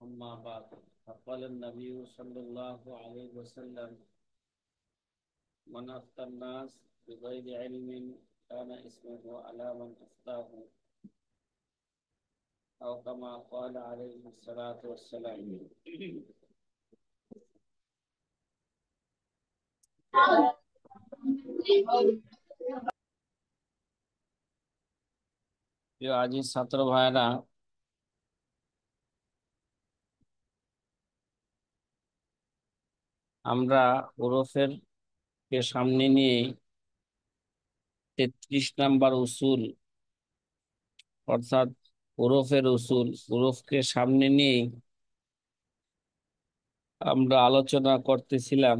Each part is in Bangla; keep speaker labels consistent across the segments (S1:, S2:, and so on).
S1: أما بعد فقال النبي صلى الله عليه وسلم من أفتى الناس بغير علم كان اسمه على من أفتاه أو كما قال عليه الصلاة والسلام. প্রিয় আজিজ ছাত্র ভাইরা, আমরা ওরফের কে সামনে নিয়ে 33 নাম্বার উসুল, অর্থাৎ ওরফের উসুল, ওরফকে সামনে নিয়ে আমরা আলোচনা করতেছিলাম।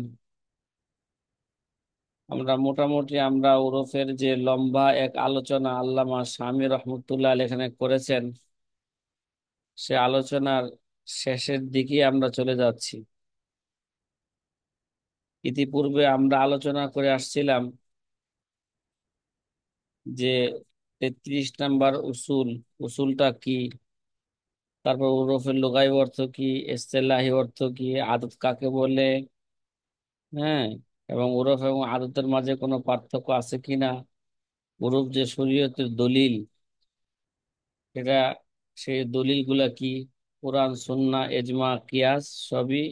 S1: আমরা ওরফের যে লম্বা এক আলোচনা আল্লামা শামী রহমতুল্লাহ আলাইহি এখানে করেছেন, সে আলোচনার শেষের দিকে আমরা চলে যাচ্ছি। ইতিপূর্বে আমরা আলোচনা করে আসছিলাম যে 33 নাম্বার উসুল, উসুলটা কি, তারপর ওরফের লুগাই অর্থ কি, ইসতিলাহি অর্থ কি, আদত কাকে বলে, হ্যাঁ, এবং ওরফ এবং আদতের মাঝে কোনো পার্থক্য আছে কিনা, ওরফ যে শরীয়তের দলিল, এটা সেই দলিলগুলা কি, কোরআন সুন্নাহ ইজমা কিয়াস সবই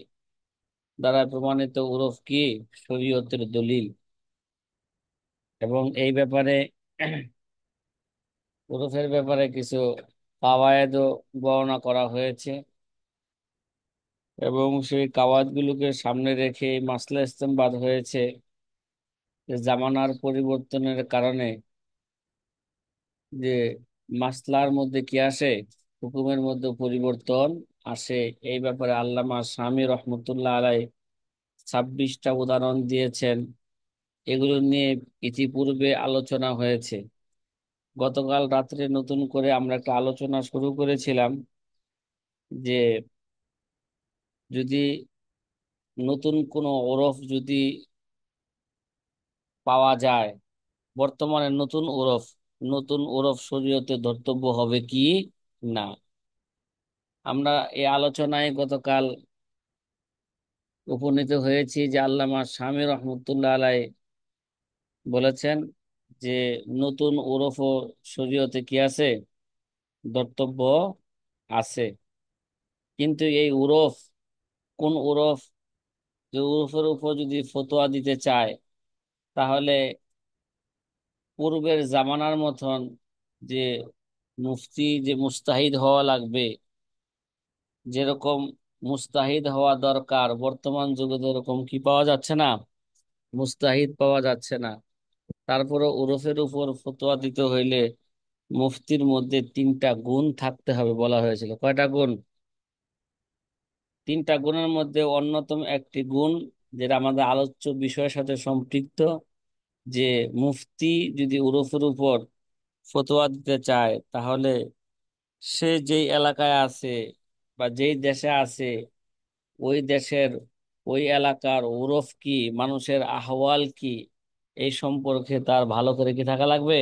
S1: দ্বারা প্রমাণিত ওরফ কি, শরীয়তের দলিল। এবং এই ব্যাপারে ওরফের ব্যাপারে কিছু কাওয়ায়েদও বর্ণনা করা হয়েছে, এবং সেই কাওয়ায়েদগুলোকে সামনে রেখে এই মাসলা ইস্তেমবাদ হয়েছে যে জামানার পরিবর্তনের কারণে যে মাসলার মধ্যে কি আসে, হুকুমের মধ্যে পরিবর্তন আসে। এই ব্যাপারে আল্লামা শামী রহমতুল্লাহ আলাই 26টা উদাহরণ দিয়েছেন। এগুলো নিয়ে ইতিপূর্বে আলোচনা হয়েছে। গতকাল রাত্রে নতুন করে আমরা একটা আলোচনা শুরু করেছিলাম যে যদি নতুন কোনো ওরফ যদি পাওয়া যায়, বর্তমানে নতুন ওরফ শরীয়তে ধর্তব্য হবে কি না। আমরা এই আলোচনায় গতকাল উপনীত হয়েছি যে আল্লামা শামী রহমতুল্লাহ আলাই বলেছেন যে নতুন ওরফ ও শরীয়তে কি আছে, ধর্তব্য আছে। কিন্তু এই ওরফ কোন ওরফ, যে ওরফের উপর যদি ফতোয়া দিতে চায়, তাহলে পূর্বের জামানার মতন যে মুফতি যে মুস্তাহিদ হওয়া লাগবে, যেরকম মুস্তাহিদ হওয়া দরকার বর্তমান যুগে এরকম কি পাওয়া যাচ্ছে না, মুস্তাহিদ পাওয়া যাচ্ছে না। তারপরে ওরফের উপর ফতোয়া দিতে হইলে মুফতির মধ্যে 3টা গুণ থাকতে হবে বলা হয়েছিল। কয়টা গুণ? 3টা গুণের মধ্যে অন্যতম একটি গুণ, যেটা আমাদের আলোচ্য বিষয়ের সাথে সম্পৃক্ত, যে মুফতি যদি ওরফের উপর ফতোয়া দিতে চায়, তাহলে সে যেই এলাকায় আছে বা যেই দেশে আছে, ওই দেশের ওই এলাকার ওরফ কি, মানুষের আহওয়াল কি, এই সম্পর্কে তার ভালো করে কি থাকা লাগবে,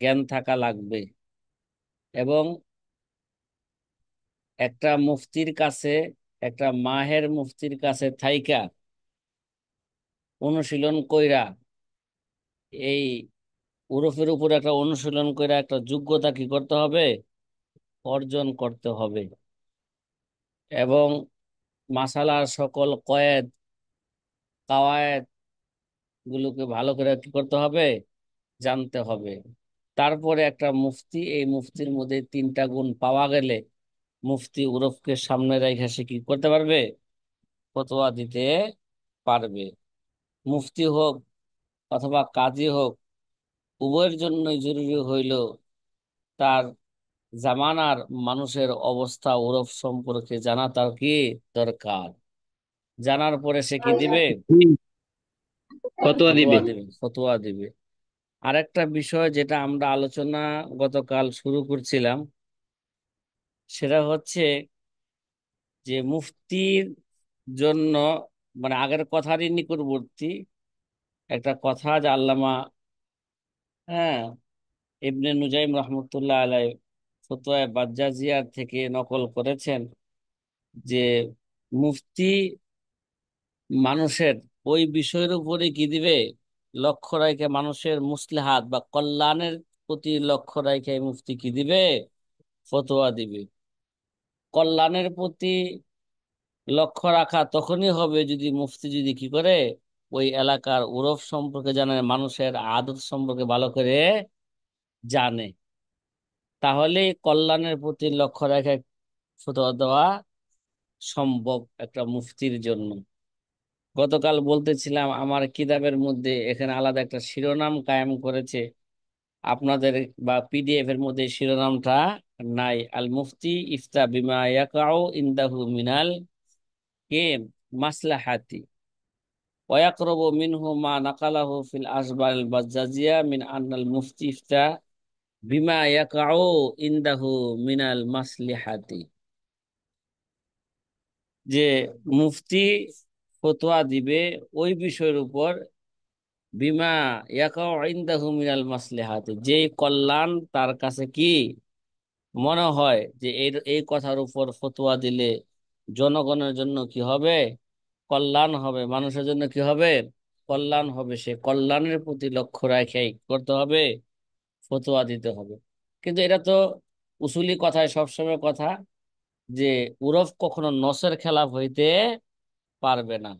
S1: জ্ঞান থাকা লাগবে। এবং একটা মুফতির কাছে, একটা মাহের মুফতির কাছে থাইকা অনুশীলন কইরা, এই ওরফের উপর একটা অনুশীলন কইরা একটা যোগ্যতা কি করতে হবে, অর্জন করতে হবে। এবং মাসালার সকল কয়েদ কাওয়ায়েদ গুলোকে ভালো করে কি করতে হবে, জানতে হবে। তারপরে একটা মুফতি, এই মুফতির মধ্যে 3টা গুণ পাওয়া গেলে মুফতি ওরফকে সামনে রেখে সে কি করতে পারবে, ফতোয়া দিতে পারবে। মুফতি হোক অথবা কাজী হোক, উভয়ের জন্যই জরুরি হইল তার জামানার মানুষের অবস্থা ওরফ সম্পর্কে জানা তার কি দরকার। জানার পরে সে কি দিবে,
S2: ফতোয়া দিবে।
S1: ফতোয়া দিবে। আরেকটা বিষয় যেটা আমরা আলোচনা গতকাল শুরু করছিলাম, সেটা হচ্ছে যে মুফতির জন্য, মানে আগের কথারই নিকটবর্তী একটা কথা, যে আল্লামা, হ্যাঁ, ইবনে নুজাইম রহমতুল্লাহ আলাই ফতোয়া বাজ্জাজিয়ার থেকে নকল করেছেন যে মুফতি মানুষের ওই বিষয়ের উপরে কি দিবে, লক্ষ্য রাখে, মানুষের মুসলিহাত বা কল্যাণের প্রতি লক্ষ্য রাখে মুফতি কি দিবে, ফতোয়া দিবে। কল্যাণের প্রতি লক্ষ্য রাখা তখনই হবে যদি মুফতি যদি কি করে, ওই এলাকার উরফ সম্পর্কে জানে, মানুষের আদত সম্পর্কে ভালো করে জানে, তাহলে কল্যাণের প্রতি লক্ষ্য রেখে ফতোয়া দেওয়া সম্ভব একটা মুফতির জন্য। গতকাল বলতেছিলাম আমার কিতাবের মধ্যে এখানে আলাদা একটা শিরোনাম কায়েম করেছে, আপনাদের বা পিডিএফ এর মধ্যে শিরোনামটা নাই। আল মুফতি ইফতা বিমা ইয়াকাউ ইনদাহু মিনাল কে মাসলাহাতি ওয়াকরবু মিনহু মা নাকালাহু ফিল আসবাল বাজ্জাজিয়া মিন আন্নাল মুফতি ইফতা বিমা ইয়াকাউ ইনদাহু মিনাল মাসলিহাতি। যে মুফতি ফতোয়া দিবে ওই বিষয়ের উপর, বিমা ইয়াকাউ ইনদাহু মিনাল মাসলিহাতি, যে কল্যাণ তার কাছে কি মনে হয় যে এই এই কথার উপর ফতোয়া দিলে জনগণের জন্য কি হবে, কল্যাণ হবে, মানুষের জন্য কি হবে, কল্যাণ হবে, সে কল্যাণের প্রতি লক্ষ্য রেখেই করতে হবে, ফতোয়া দিতে হবে। কিন্তু এটা তো উসুলি কথায় সবসময় কথা, যে উরফ কখনো নসের খেলাফ হইতে পারবে না।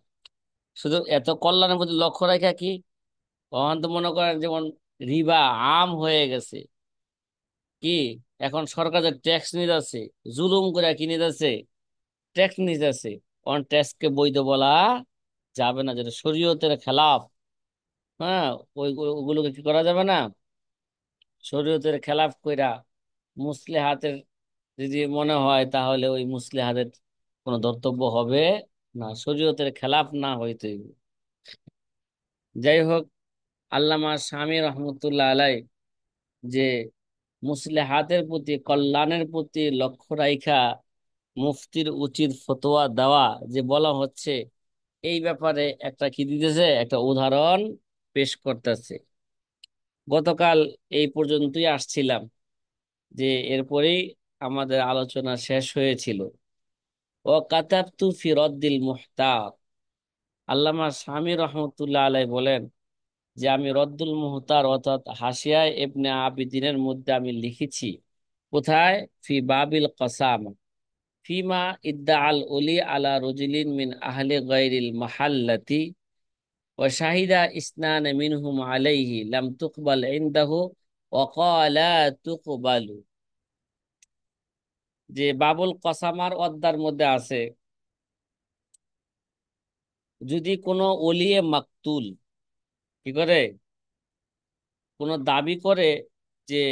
S1: শুধু এত কল্যাণের প্রতি লক্ষ্য রেখা কি, তখন তো মনে করেন যেমন রিবা আম হয়ে গেছে, কি এখন সরকার যে ট্যাক্স নিতেছে, জুলুম করে কি নিতেছে, ট্যাক্স নিতেছে, অন ট্যাক্সকে বৈধ বলা যাবে না, যেটা শরীয়তের খেলাফ। হ্যাঁ, ওগুলোকে কি করা যাবে না, শরীয়তের খেলাফ কইরা মুসলিহাতের যদি মনে হয় তাহলে ওই মুসলিহাতের কোনো ধর্তব্য হবে না, শরীয়তের খেলাফ না হইতে হইবে। যাই হোক, আল্লামা শামী রহমতুল্লাহ আলাই যে মুসলিহাতের প্রতি, কল্যাণের প্রতি লক্ষ্য রাইখা মুফতির উচিত ফতোয়া দেওয়া যে বলা হচ্ছে, এই ব্যাপারে একটা কি দিতেছে, একটা উদাহরণ পেশ করতেছে। গতকাল এই পর্যন্তই আসছিলাম, যে এরপরেই আমাদের আলোচনা শেষ হয়েছিল। ও কাতাবতু ফি রদ্দিল মুহতার, আল্লামা শামী রহমতুল্লাহ আলাই বলেন যে আমি রদ্দুল মুহতার অর্থাৎ হাসিয়ায় ইবনে আবিদিনের মধ্যে আমি লিখেছি। কোথায়? ফি বাবিল কসাম ফিমা ইদ্দা আল উলি আলা রুজুলিন মিন আহলে গায়রিল মাহাল্লাতি ওয়া শাহিদা ইসনান মিনহুম আলাইহি লাম তুকবাল ইনদাহু ওয়া ক্বালা তুকবালু। যে বাবুল কসামার অধ্যার মধ্যে আছে, যদি কোনো ওলিয়ে মাকতুল কি করে, কোনো দাবি করে যে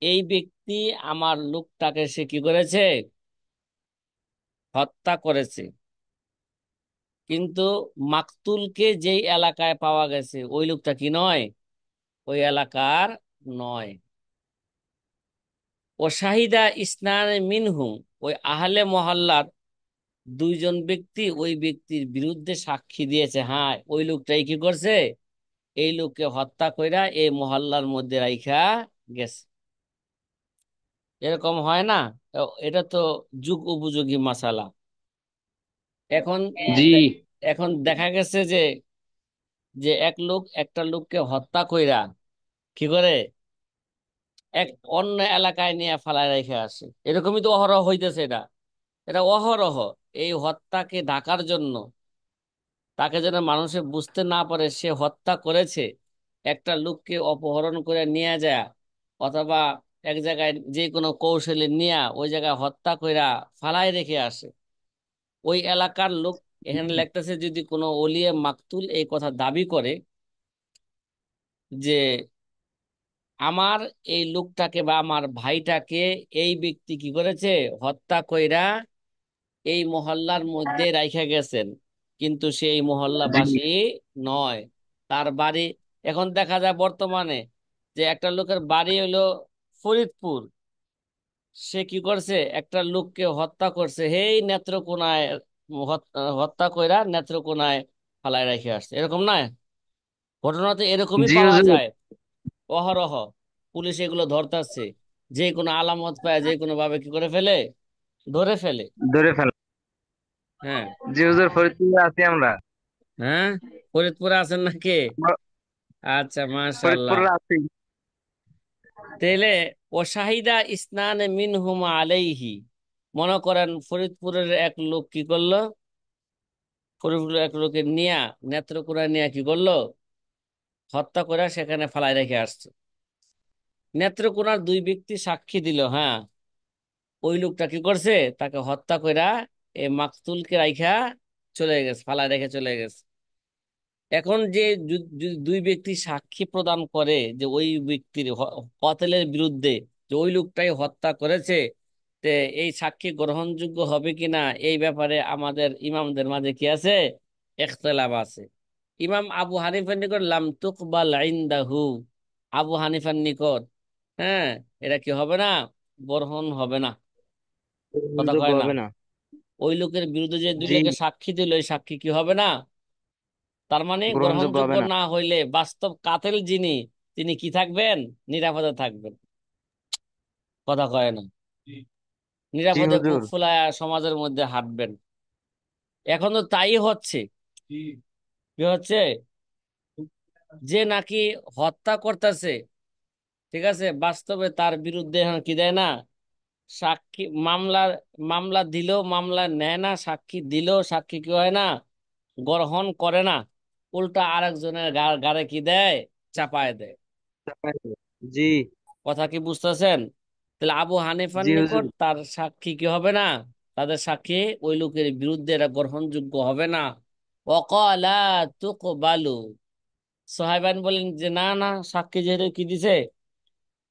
S1: এই ব্যক্তি আমার লোকটাকে সে কি করেছে, হত্যা করেছে, কিন্তু মাকতুলকে যেই এলাকায় পাওয়া গেছে ওই লোকটা কি নয়, ওই এলাকার নয়। ও শাহিদা ইসনান মিনহুম, ওই আহলে মহল্লার দুইজন ব্যক্তি ওই ব্যক্তির বিরুদ্ধে সাক্ষী দিয়েছে, হ্যাঁ ওই লোকটাই কি করছে, এই লোককে হত্যা কইরা এই মহল্লার মধ্যে রাইখা গেছে। এরকম হয় না? এটা তো যুগ উপযোগী মাসালা। এখন
S2: জি।
S1: দে- এখন দেখা গেছে যে যে এক লোক একটা লোককে হত্যা কইরা কি করে এক অন্য এলাকায় নিয়ে ফালায় রেখে আসে, এরকমই তো অহরহ হইতেছে। এটা এটা অহরহ। এই হত্যাকে ঢাকার জন্য, তাকে যেন মানুষে বুঝতে না পারে সে হত্যা করেছে, একটা লোককে অপহরণ করে নিয়ে যায়, অথবা এক জায়গায় যে কোনো কৌশলে নিয়ে ওই জায়গায় হত্যা কইরা ফালায় রেখে আসে ওই এলাকার লোক। এখানে লেখতেছে যদি কোনো ওলিয়ে মাকতুল এই কথা দাবি করে যে আমার এই লোকটাকে বা আমার ভাইটাকে এই ব্যক্তি কি করেছে, হত্যা কইরা এই মহল্লার মধ্যে রাইখা গেছেন, কিন্তু সে এই
S2: জি।
S1: মহল্লাবাসী নয়, তার বাড়ি, এখন দেখা যায় বর্তমানে যে একটা লোকের বাড়ি হলো ফরিদপুর, সে কি করছে, একটা লোককে হত্যা করছে, হেই নেত্রকোনায় হত্যা কইরা নেত্রকোনায় ফালায় রেখে আসছে, এরকম না? ঘটনা তো এরকমই
S2: জি
S1: পাওয়া
S2: হুজুর।
S1: যায় অহরহ। পুলিশ এগুলো ধরতেছে, যে কোনো আলামত পায় যে কোনো ভাবে কি করে ফেলে, ধরে ফেলে।
S2: ধরে ফেলা।
S1: হ্যাঁ।
S2: জি হুজুর, ফরিদপুরে আছি আমরা।
S1: হ্যাঁ, ফরিদপুরে আছেন নাকি?
S2: আমরা
S1: আচ্ছা, মাশাআল্লাহ।
S2: ফরিদপুরে আছি।
S1: তেলে ও শাহিদা ইসনান মিনহুমা আলাইহি, মনে করেন ফরিদপুরের এক লোক কি করলো, ফরিদপুরের এক লোকে নিয়া নেত্রকোনা নিয়ে কি করলো, হত্যা করে সেখানে ফালাই রেখে আসছে। নেত্রকোনার দুই ব্যক্তি সাক্ষী দিল, হ্যাঁ, ওই লোকটা কি করছে, তাকে হত্যা কইরা এই মাকতুলকে রাইখা চলে গেছে, ফালাই রেখে চলে গেছে। এখন যে দুই ব্যক্তি সাক্ষী প্রদান করে যে ওই ব্যক্তির কতলের বিরুদ্ধে, যে ওই লোকটাই হত্যা করেছে, তে এই সাক্ষী গ্রহণযোগ্য হবে কিনা এই ব্যাপারে আমাদের ইমামদের মাঝে কি আছে, ইখতিলাফ আছে। ইমাম আবু হানিফার নিকট লাম তুকবাল ইনদাহু, আবু হানিফার নিকট, হ্যাঁ, এটা কি হবে না, গ্রহণ হবে না। কথা
S2: গ্রহণযোগ্য
S1: কয় না?
S2: হবে না।
S1: ওই লোকের বিরুদ্ধে যে দুই
S2: জি।
S1: লোকের সাক্ষী দিল, এই সাক্ষী কি হবে না, তার মানে
S2: গ্রহণযোগ্য
S1: গ্রহণযোগ্য
S2: হবে না।
S1: না হইলে বাস্তব কাতেল যিনি, তিনি কি থাকবেন, নিরাপদে থাকবেন। কথা কয় না?
S2: জি
S1: নিরাপদে বুক
S2: হুজুর।
S1: ফুলায় সমাজের মধ্যে হাঁটবেন। এখন তো তাই হচ্ছে। কি হচ্ছে, যে নাকি হত্যা করতেছে, ঠিক আছে, বাস্তবে তার বিরুদ্ধে এখন কি দেয় না, সাক্ষী মামলা, মামলা দিলেও মামলা নেয় না, সাক্ষী দিলেও সাক্ষী কি হয় না, গ্রহণ করে না, উল্টা আরেকজনের গাড়ে কি দেয়, চাপায় দেয়।
S2: জি।
S1: কথা কি বুঝতেছেন? তাহলে আবু হানিফার
S2: জি
S1: নিকট
S2: হুজুর।
S1: তার সাক্ষী কি হবে না, তাদের সাক্ষী ওই লোকের বিরুদ্ধে এটা গ্রহণযোগ্য হবে না। ওয়াকালা তুকবালু, সাহাবান বলেন যে না না, সাক্ষী যেহেতু কি দিছে,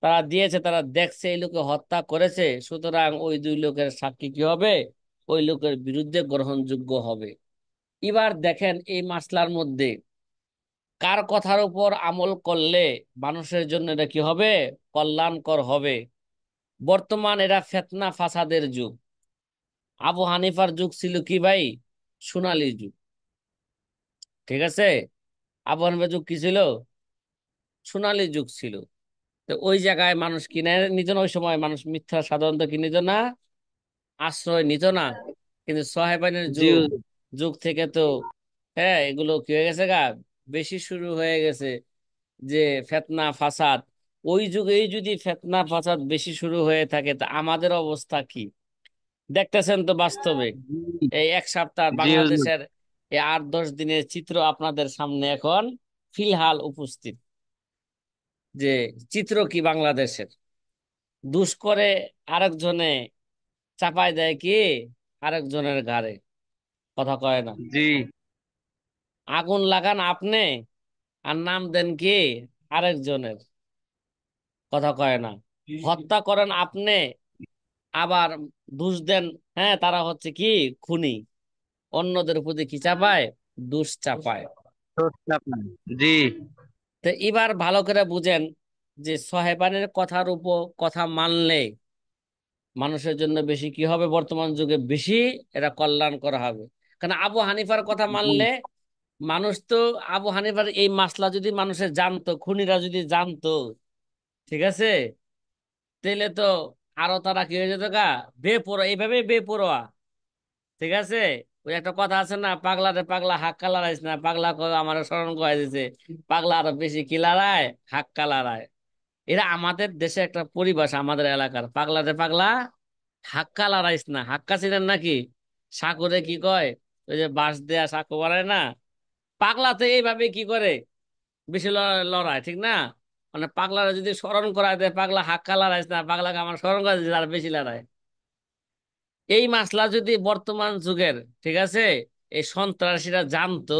S1: তারা দিয়েছে, তারা দেখছে এই লোকে হত্যা করেছে, সুতরাং ওই দুই লোকের সাক্ষী কি হবে, ওই লোকের বিরুদ্ধে গ্রহণযোগ্য হবে। এবার দেখেন এই মাসলার মধ্যে কার কথার উপর আমল করলে মানুষের জন্য এটা কি হবে, কল্যাণকর হবে। বর্তমান এরা ফিতনা ফাসাদের যুগ। আবু হানিফার যুগ ছিল কি ভাই, সোনালী যুগ, ঠিক আছে? আবু হানিফার যুগ কি ছিল, সোনালী যুগ ছিল। তো ওই জায়গায় মানুষ কিনে নিত না, ওই সময় মানুষ মিথ্যা সাধারণত কি নিত না, আশ্রয় নিত না। কিন্তু সাহেবানের
S2: জি
S1: যুগ,
S2: হুজুর।
S1: যুগ থেকে তো, হ্যাঁ, এগুলো কি হয়ে গেছে গা, বেশি শুরু হয়ে গেছে, যে ফিতনা ফাসাদ। ওই যুগেই যদি ফিতনা ফাসাদ বেশি শুরু হয়ে থাকে, তা আমাদের অবস্থা কি, দেখতেছেন তো বাস্তবে।
S2: জি।
S1: এই এক সপ্তাহ
S2: জি হুজুর।
S1: বাংলাদেশের এই 8-10 দিনের চিত্র আপনাদের সামনে এখন ফিলহাল উপস্থিত। যে চিত্র কি বাংলাদেশের, দুষ করে আরেকজনে চাপায় দেয় কি আরেকজনের ঘাড়ে। কথা কয় না?
S2: জি।
S1: আগুন লাগান আপনি, আর নাম দেন কি আরেকজনের। কথা কয় না? হত্যা করেন আপনি, আবার দোষ দেন, হ্যাঁ, তারা হচ্ছে কি খুনি, অন্যদের প্রতি কি চাপায়, দোষ চাপায়।
S2: জি।
S1: তো এবার ভালো করে বুঝেন যে সাহেবানের কথার উপর কথা মানলে মানুষের জন্য বেশি কি হবে, বর্তমান যুগে বেশি এটা কল্যাণ করা হবে। কারণ আবু হানিফার কথা মানলে মানুষ তো, আবু হানিফার এই মাসলা যদি মানুষের জানতো, খুনিরা যদি জানতো, ঠিক আছে, তাহলে তো আরো তারা কি হয়ে যেত গা, বেপরোয়া, এইভাবে বেপরোয়া, ঠিক আছে। ওই একটা কথা আছে না, পাগলা রে পাগলা হাক্কা লড়াইস না, পাগলা আমার স্মরণ করে দিছে, পাগলা আরো বেশি কি লড়ায়, হাক্কা লড়ায়। এরা আমাদের দেশে একটা পরিভাষা, আমাদের এলাকার, পাগলা রে পাগলা হাক্কা লড়াইস না। হাক্কা ছিলেন নাকি, সাকুরে কি কয়, ওই যে বাঁশ দেয়া সাঁকো বানায় না, পাগলা তো এইভাবে কি করে, বেশি লড়াই, ঠিক না? মানে পাগলারা যদি স্মরণ করায় দেয়, পাগলা হাক্কা লড়াইস না, পাগলাকে আমার স্মরণ করে দিচ্ছে, আর বেশি লড়াই। এই মাসলা যদি বর্তমান যুগের, ঠিক আছে, এই সন্ত্রাসীরা জানতো,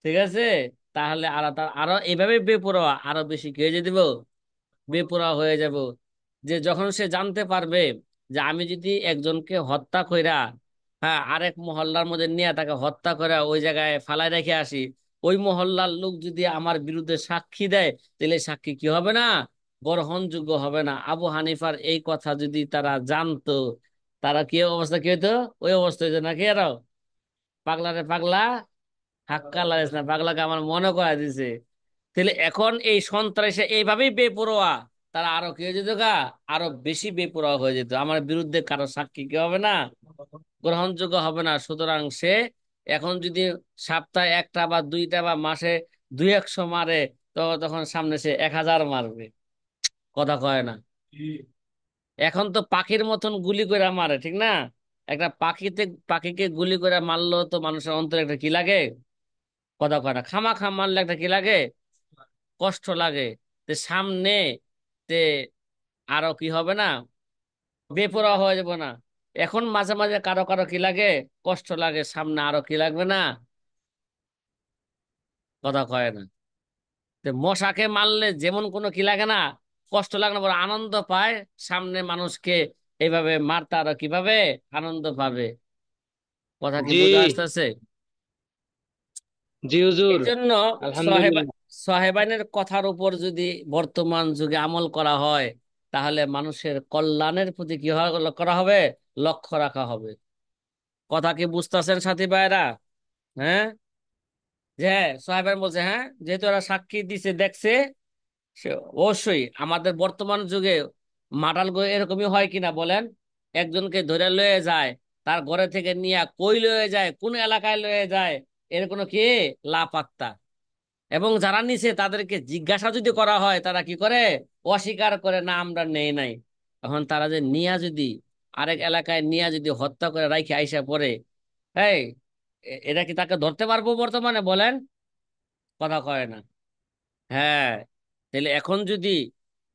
S1: ঠিক আছে, তাহলে আরো আরো এইভাবে বেপরোয়া আরো বেশি কি হয়ে দিব, বেপরোয়া হয়ে যাব। যে যখন সে জানতে পারবে যে আমি যদি একজনকে হত্যা কইরা, হ্যাঁ, আরেক মহল্লার মধ্যে নিয়ে তাকে হত্যা করে ওই জায়গায় ফালাই রেখে আসি, ওই মহল্লার লোক যদি আমার বিরুদ্ধে সাক্ষী দেয়, তাহলে সাক্ষী কি হবে না, গ্রহণযোগ্য হবে না। আবু হানিফার এই কথা যদি তারা জানতো, তারা কি অবস্থা কি হইতো? ওই অবস্থা হইতো নাকি আরো, পাগলা রে পাগলা, হাক্কা লাগিস না, পাগলাকে আমার মনে করাই দিছে। তাহলে এখন এই সন্ত্রাসে এইভাবেই বেপরোয়া, তারা আরো কি হয়ে যেত গা, আরো বেশি বেপরোয়া হয়ে যেত। আমার বিরুদ্ধে কারো সাক্ষী কি হবে না, গ্রহণযোগ্য হবে না। সুতরাং সে এখন যদি সপ্তাহে একটা বা দুইটা বা মাসে 200 মারে, তো তখন সামনে সে 1000 মারবে। কথা কয় না। এখন তো পাখির মতন গুলি করে মারে, ঠিক না? একটা পাখিকে গুলি করে মারলো তো মানুষের অন্তরে একটা কি লাগে? কথা কয় না। খামাখা মারলে একটা কি লাগে? কষ্ট লাগে। তে সামনে তে আরো কি হবে না, বেপরোয়া হয়ে যাব না? এখন মাঝে মাঝে কারো কারো কি লাগে? কষ্ট লাগে। সামনে আরো কি লাগবে না? কথা কয় না। তে মশাকে মারলে যেমন কোনো কি লাগে না, কষ্ট লাগে না, বড় আনন্দ পায়। সামনে মানুষকে এইভাবে মারতে আরো কিভাবে আনন্দ পাবে। কথা কি
S2: জি।
S1: বোঝা আসতেছে?
S2: জি হুজুর।
S1: এই জন্য সাহেবা
S2: আলহামদুলিল্লাহ।
S1: সাহেবানের কথার উপর যদি বর্তমান যুগে আমল করা হয়, তাহলে মানুষের কল্যাণের প্রতি কি করা হবে, লক্ষ্য রাখা হবে। কথা কি বুঝতেছেন সাথী ভাইরা? হ্যাঁ, যে হ্যাঁ সাহেবের বলছে, হ্যাঁ যেহেতু ওরা সাক্ষী দিছে দেখছে, সে অবশ্যই আমাদের বর্তমান যুগে মাতাল এরকমই হয় কিনা বলেন? একজনকে ধরে লয়ে যায়, তার ঘরে থেকে নিয়ে কই লয়ে যায়, কোন এলাকায় লয়ে যায়, এর কোনো কি লাপাত্তা। এবং যারা নিছে তাদেরকে জিজ্ঞাসা যদি করা হয়, তারা কি করে? অস্বীকার করে, না আমরা নেই নাই। এখন তারা যে নিয়া যদি আরেক এলাকায় নিয়া যদি হত্যা করে রাইখে আইসা পড়ে, এই এটা কি তাকে ধরতে পারবো বর্তমানে বলেন? কথা কয় না। হ্যাঁ, তাহলে এখন যদি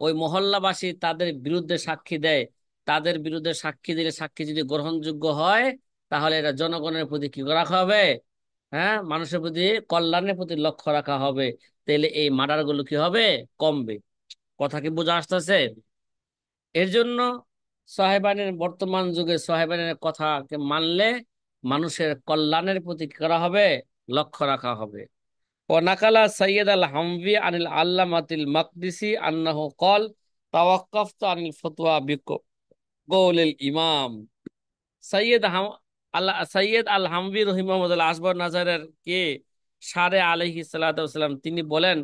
S1: ওই মহল্লাবাসী তাদের বিরুদ্ধে সাক্ষী দেয়, তাদের বিরুদ্ধে সাক্ষী দিলে সাক্ষী যদি গ্রহণযোগ্য হয়, তাহলে এটা জনগণের প্রতি কি রাখা হবে? হ্যাঁ, মানুষের প্রতি, কল্যাণের প্রতি লক্ষ্য রাখা হবে। তাহলে এই মার্ডার গুলো কি হবে? কমবে। কথা কি বোঝা আসতেছে? এর জন্য সাহেবানের বর্তমান যুগে সাহেবানের কথাকে মানলে মানুষের কল্যাণের প্রতি কি করা হবে? লক্ষ্য রাখা হবে। ونقل سيد الحموي عن العلامة المقدسي أنه قال توقفت عن الفتوى بقول الإمام সৈয়দ আল হামভি রহিমাহুল্লাহ আসবার নাজারের কে সারে আলাইহিস সালাতু ওয়াস সালাম, তিনি বলেন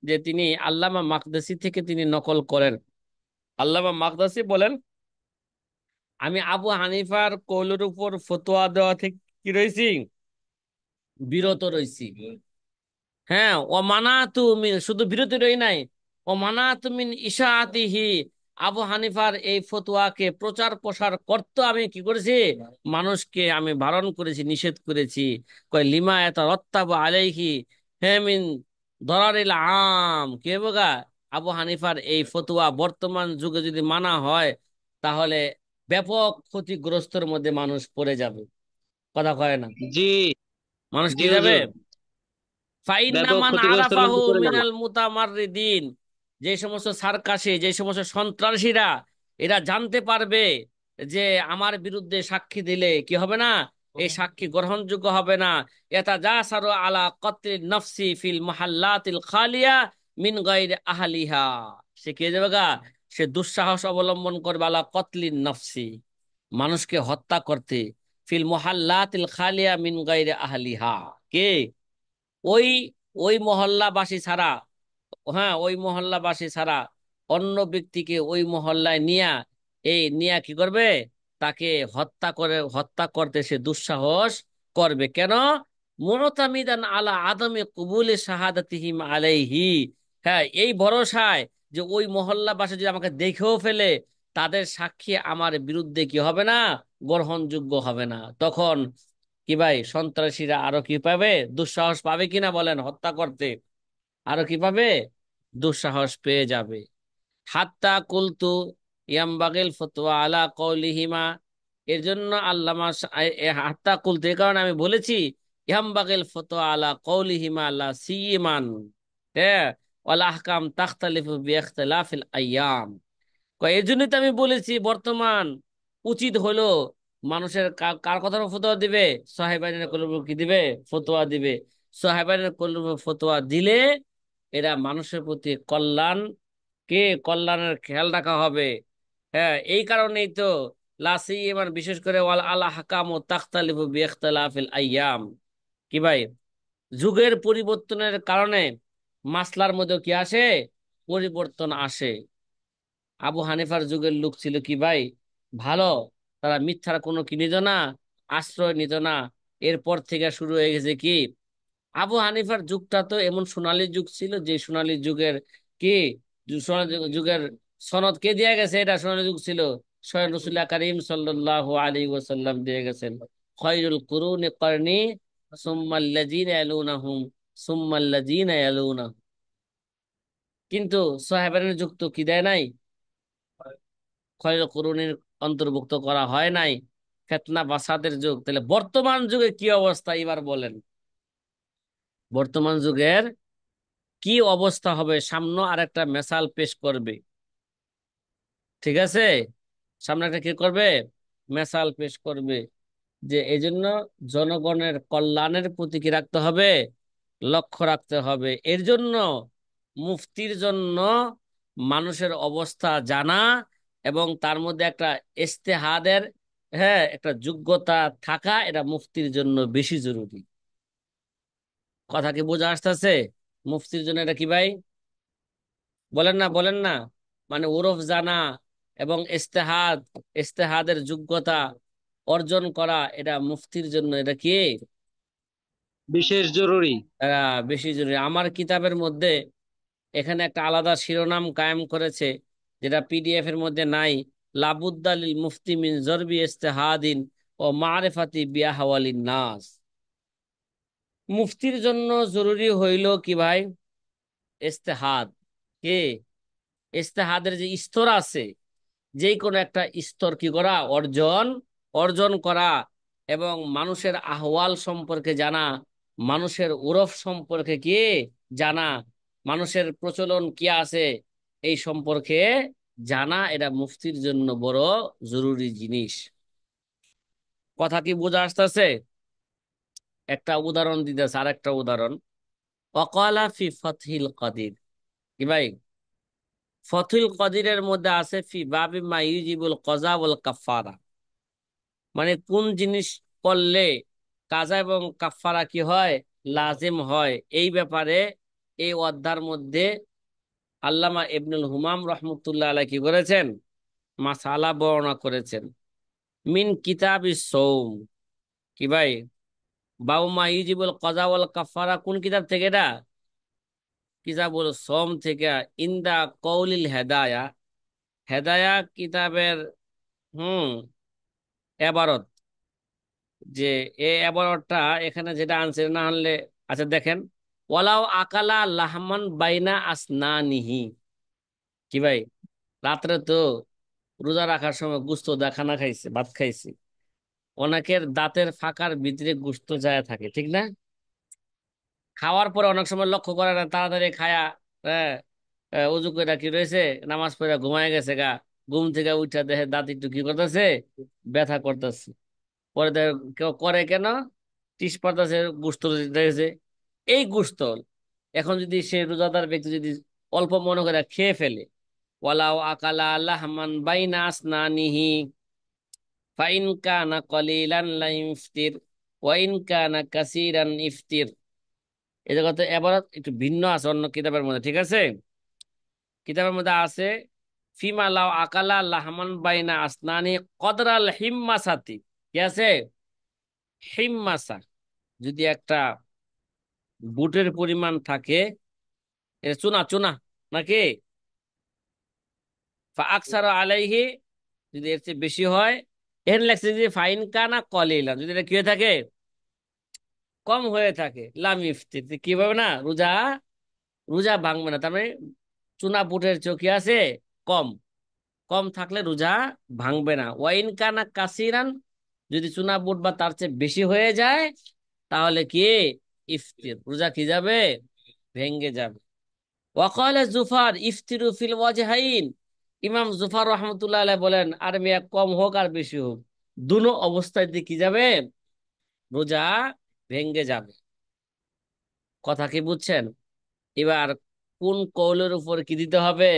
S1: যে তিনি আল্লামা মাকদসি থেকে তিনি নকল করেন। আল্লামা মাকদসি বলেন, আমি আবু হানিফার কৌলের উপর ফতোয়া দেওয়া থেকে কি রয়েছি, বিরত রয়েছি। হ্যাঁ, ও মানা তুমি শুধু বিরতি রই নাই, ও মানা তুমি ইশাআতিহি, আবু হানিফার এই ফতোয়াকে প্রচার প্রসার করতে আমি কি করেছি, মানুষকে আমি বারণ করেছি, নিষেধ করেছি। কয় লিমা এত রত্তাব আলাইহি, হে মিন দরারিল আম, কে বোগা, আবু হানিফার এই ফতোয়া বর্তমান যুগে যদি মানা হয়, তাহলে ব্যাপক ক্ষতিগ্রস্তের মধ্যে মানুষ পড়ে যাবে। কথা কয় না।
S2: জি।
S1: মানুষ
S2: জি
S1: কি যাবে?
S2: হুজুর।
S1: ফাইন্না
S2: ব্যাপক
S1: মান
S2: ক্ষতিগ্রস্তের
S1: আরাফাহু
S2: মধ্যে পড়ে যাবো।
S1: মিনাল মুতামাররিদিন, যে সমস্ত সার্কাসে, যে সমস্ত সন্ত্রাসীরা, এরা জানতে পারবে যে আমার বিরুদ্ধে সাক্ষী দিলে কি হবে না, এই সাক্ষী গ্রহণযোগ্য হবে না। এটা যা সারো আলা কতলিন নফসি ফিল মাহাল্লাতিল খালিয়া মিন গায়রি আহলিহা, সে কে যাবে গা, সে দুঃসাহস অবলম্বন করবে আলা কতলিন নফসি, মানুষকে হত্যা করতে, ফিল মুহাল্লাতিল খালিয়া মিন গায়রি আহলিহা, কে? ওই ওই মহল্লাবাসী ছাড়া, হ্যাঁ ওই মহল্লাবাসী ছাড়া অন্য ব্যক্তিকে ওই মহল্লায় নিয়া, এই নিয়া কি করবে, তাকে হত্যা করতে সে দুঃসাহস করবে কেন? মুতামিদান আলা আদমে কবুলে শাহাদাতিহিম আলাইহি, হ্যাঁ এই ভরসায় যে ওই মহল্লাবাসী যদি আমাকে দেখেও ফেলে, তাদের সাক্ষী আমার বিরুদ্ধে কি হবে না, গ্রহণযোগ্য হবে না। তখন কি ভাই, সন্ত্রাসীরা আরো কি পাবে, দুঃসাহস পাবে কিনা বলেন হত্যা করতে? আরো কি পাবে, দুঃসাহস পেয়ে যাবে। হাত্তা কুলতু ইয়ামবাগিল ফতোয়া আলা কওলিহিমা, এর জন্য আল্লামা হাত্তা কুলতু, এই কারণে আমি বলেছি ইয়ামবাগিল ফতোয়া আলা কওলিহিমা লা সিয়িমান, হ্যাঁ, ওয়াল আহকাম তাখতালিফু বিইখতিলাফিল আইয়াম। এই জন্যই তো আমি বলেছি বর্তমান উচিত হলো মানুষের কার কথার উপর ফতোয়া দিবে, সাহেবানের কলম কি দিবে, ফতোয়া দিবে। সাহেবানের কলম ফতোয়া দিলে এরা মানুষের প্রতি কল্যাণ কে কল্যাণের খেয়াল রাখা হবে। হ্যাঁ, এই কারণেই তো লাসি এবার বিশেষ করে ওয়াল আল হাকাম ও তাখতালিফু বিইখতিলাফিল আইয়াম। কি ভাই, যুগের পরিবর্তনের কারণে মাসলার মধ্যে কি আসে, পরিবর্তন আসে। আবু হানিফার যুগের লোক ছিল কি ভাই, ভালো, তারা মিথ্যার কোনো কি নিত না, আশ্রয় নিত না। এরপর থেকে শুরু হয়ে গেছে কি, আবু হানিফার যুগটা তো এমন সোনালী যুগ ছিল, যে সোনালী যুগের কি, সোনালী যুগের সনদ কে দিয়ে গেছে, এটা সোনালী যুগ ছিল, স্বয়ং রসুল্লাহ করিম সাল্লাল্লাহু আলাইহি ওয়াসাল্লাম দিয়ে গেছেন। খয়রুল কুরুনি করনি সুম্মাল্লাযীনা ইয়ালুনাহুম সুম্মাল্লাযীনা ইয়ালুনাহুম। কিন্তু সাহাবাদের যুগ তো কি দেয় নাই, খয়রুল কুরুনির অন্তর্ভুক্ত করা হয় নাই, ফিতনা ফাসাদের যুগ। তাহলে বর্তমান যুগে কি অবস্থা এবার বলেন, বর্তমান যুগের কি অবস্থা হবে, সামনে আর একটা মেসাল পেশ করবে। ঠিক আছে, সামনে একটা কি করবে, মেসাল পেশ করবে। যে এই জন্য জনগণের কল্যাণের প্রতি কি রাখতে হবে, লক্ষ্য রাখতে হবে। এর জন্য মুফতির জন্য মানুষের অবস্থা জানা এবং তার মধ্যে একটা ইজতেহাদের, হ্যাঁ, একটা যোগ্যতা থাকা, এটা মুফতির জন্য বেশি জরুরি। কথা কি বোঝা আসতেছে? মুফতির জন্য এটা কি ভাই, বলেন না বলেন না, মানে ওরফ জানা এবং ইজতেহাদ, ইজতেহাদের যোগ্যতা অর্জন করা, এটা মুফতির জন্য এটা কি,
S2: বিশেষ জরুরি।
S1: বেশি জরুরি। আমার কিতাবের মধ্যে এখানে একটা আলাদা শিরোনাম কায়েম করেছে, যেটা পিডিএফ এর মধ্যে নাই। লাবুদ্দালিল মুফতি মিন জরবি ইজতিহাদিন ও মারিফাতি বিআহওয়ালিন নাস। মুফতির জন্য জরুরি হইল কি ভাই, ইজতিহাদ। কি, ইজতিহাদের যে স্তর আছে, যে কোনো একটা স্তর কি করা, অর্জন অর্জন করা, এবং মানুষের আহওয়াল সম্পর্কে জানা, মানুষের ওরফ সম্পর্কে কি জানা, মানুষের প্রচলন কি আছে এই সম্পর্কে জানা, এটা মুফতির জন্য বড় জরুরি জিনিস। কথা কি বোঝা আসতেছে? একটা উদাহরণ দিতেছে, আর একটা উদাহরণ। ওয়াকালা ফি ফাতহিল কাদির। কি ভাই, ফতুল কদিরের মধ্যে আছে ফি বাবি মা ইউজিবুল কজা ওয়াল কাফারা, মানে কোন জিনিস করলে কাজা এবং কাফারা কি হয়, লাজিম হয়, এই ব্যাপারে এই অধ্যায়ের মধ্যে আল্লামা ইবনুল হুমাম রহমতুল্লাহ আলাইহি কি করেছেন, মাসালা বর্ণনা করেছেন। মিন কিতাবিস সৌম। কি ভাই, বাবু মা ইউজিবুল কজা ওয়াল কাফারা কোন কিতাব থেকে এটা, কিতাবুল সোম থেকে। ইন্দা কৌলিল হেদায়া, হেদায়া কিতাবের হুম এবারত, যে এ এবারটা এখানে যেটা আনছে না আনলে, আচ্ছা দেখেন, ওয়ালাও আকালা লাহমান বাইনা আসনানিহি। কি ভাই, রাত্রে তো রোজা রাখার সময় গুস্ত দা খানা খাইছে, ভাত খাইছে, অনেকের দাঁতের ফাঁকার ভিতরে গুস্ত যায় থাকে, ঠিক না? খাওয়ার পরে অনেক সময় লক্ষ্য করে না, তাড়াতাড়ি খায়া, হ্যাঁ, উজু করে কি রয়েছে, নামাজ পড়ে ঘুমায় গেছে গা, ঘুম থেকে উঠা দেখে দাঁত একটু কি করতেছে, ব্যথা করতেছে। পরে দেখে কেউ করে কেন, টিস পাতাছে, গোস্ত রয়েছে, এই গোস্ত এখন যদি সে রোজাদার ব্যক্তি যদি অল্প মনে করে খেয়ে ফেলে, ওয়ালাও আকালা লাহমান বাইনা আসনানিহি ফাইন কানা কলিলান লা ইফতির ওয়া ইন কানা কাসীরান ইফতির। এই জায়গা তো এবার একটু ভিন্ন আছে অন্য কিতাবের মধ্যে, ঠিক আছে? কিতাবের মধ্যে আছে ফিমা লাও আকালা লাহমান বাইনা আসনানি কদরাল হিম্মাসাতি। কি আছে, হিম্মাসা, যদি একটা বুটের পরিমাণ থাকে, এটা চুনা চুনা নাকি, আকসার আলাইহি, যদি এর চেয়ে বেশি হয়, এর লেখছে যে ফাইন কানা কলিলা, যদি এটা কি হয়ে থাকে, কম হয়ে থাকে, লাম ইফতির, কি হবে না, রোজা রোজা ভাঙবে না। তার মানে চুনা বুটের চেয়ে কি আছে, কম, কম থাকলে রোজা ভাঙবে না। ওয়াইন কানা কাসিরান, যদি চুনা বুট বা তার চেয়ে বেশি হয়ে যায়, তাহলে কি, ইফতির, রোজা কি যাবে, ভেঙ্গে যাবে। ওয়াকালে জুফার ইফতিরু ফিল ওয়াজহাইন। ইমাম জুফার রহমতুল্লাহ আলাইহি বলেন, আর মিয়া কম হোক আর বেশি হোক, দুনো অবস্থায় দিয়ে কি যাবে, রোজা ভেঙ্গে যাবে। কথা কি বুঝছেন? এবার কোন কৌলের উপর কি দিতে হবে,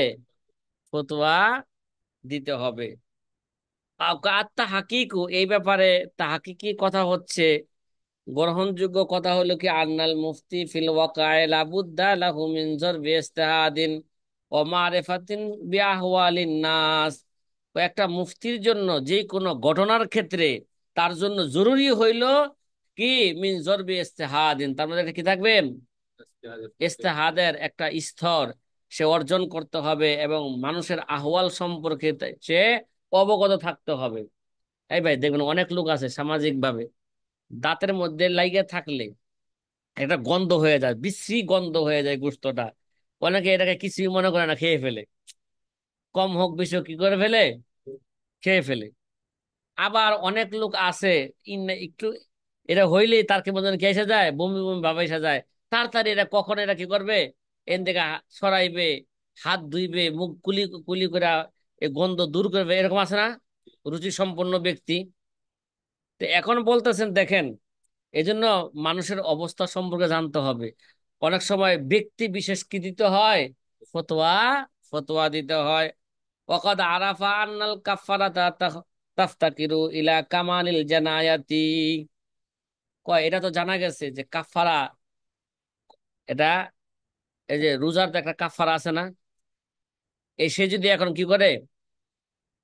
S1: ফতোয়া দিতে হবে। তাহাকিকু, এই ব্যাপারে তাহাকিকি কথা হচ্ছে, গ্রহণযোগ্য কথা হলো কি, আন্নাল মুফতি ফিল ওয়াকায়ে লাবুদ্দা লাহু মিন জরবি ইজতিহাদিন ওয়া মারিফাতিন বিআহওয়ালিন নাস। একটা মুফতির জন্য যে কোনো ঘটনার ক্ষেত্রে তার জন্য জরুরি হইল কি, মিন জরবি ইজতিহাদিন, তার মধ্যে একটা কি থাকবে, ইজতিহাদের একটা স্তর সে অর্জন করতে হবে, এবং মানুষের আহওয়াল সম্পর্কে সে অবগত থাকতে হবে। এই ভাই দেখবেন অনেক লোক আছে সামাজিক ভাবে দাঁতের মধ্যে লাইগে থাকলে একটা গন্ধ হয়ে যায়, বিশ্রী গন্ধ হয়ে যায় গোশতটা, অনেকে এটাকে কিছুই মনে করে না, খেয়ে ফেলে, কম হোক বেশি হোক কি করে ফেলে, খেয়ে ফেলে। আবার অনেক লোক আছে একটু এটা হইলেই তার কি মনে কি এসে যায়, বমি বমি ভাব এসে যায়, তাড়াতাড়ি এটা কখন এটা কি করবে, এন থেকে সরাইবে, হাত ধুইবে, মুখ কুলি কুলি করে এই গন্ধ দূর করবে, এরকম আছে না রুচি সম্পন্ন ব্যক্তি। তো এখন বলতেছেন দেখেন, এজন্য মানুষের অবস্থা সম্পর্কে জানতে হবে। অনেক সময় ব্যক্তি বিশেষ কি দিতে হয়, ফতোয়া, ফতোয়া দিতে হয়। ওয়াকাদ আরাফা আন্নাল কাফফারাতা তাফতাকিরু ইলা কামালিল জানায়াতি। কয় এটা তো জানা গেছে যে কাফফারা, এটা এই যে রোজার তো একটা কাফফারা আছে না, এই সে যদি এখন কি করে,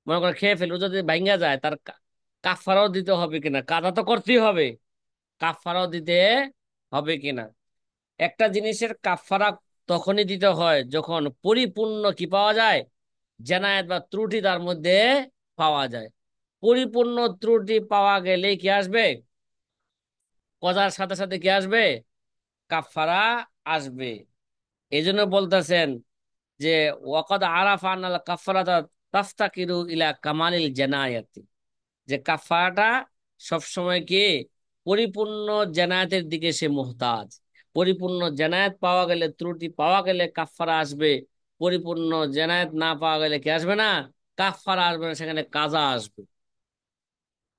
S1: মনে করে খেয়ে ফেলে, রোজা যদি ভাঙ্গা যায়, তার কাফফারাও দিতে হবে কিনা, কাজা তো করতেই হবে, কাফফারাও দিতে হবে কিনা। একটা জিনিসের কাফারা তখনই দিতে হয় যখন পরিপূর্ণ কি পাওয়া যায়, জানায়াত বা ত্রুটি তার মধ্যে পাওয়া যায়। পরিপূর্ণ ত্রুটি পাওয়া গেলে কি আসবে, কজার সাথে সাথে কি আসবে, কাফারা আসবে। এই জন্য বলতেছেন যে ওয়াকাদ আরাফা আনাল কাফারাতা তাফতাকিরু ইলা কামালিল জানায়াতি, যে কাফারাটা সবসময় কি পরিপূর্ণ জানায়াতের দিকে সে মুহতাজ। পরিপূর্ণ জানায়াত পাওয়া গেলে, ত্রুটি পাওয়া গেলে কাফারা আসবে, পরিপূর্ণ জানায়াত না পাওয়া গেলে কি আসবে না, কাফারা আসবে না, সেখানে কাজা আসবে।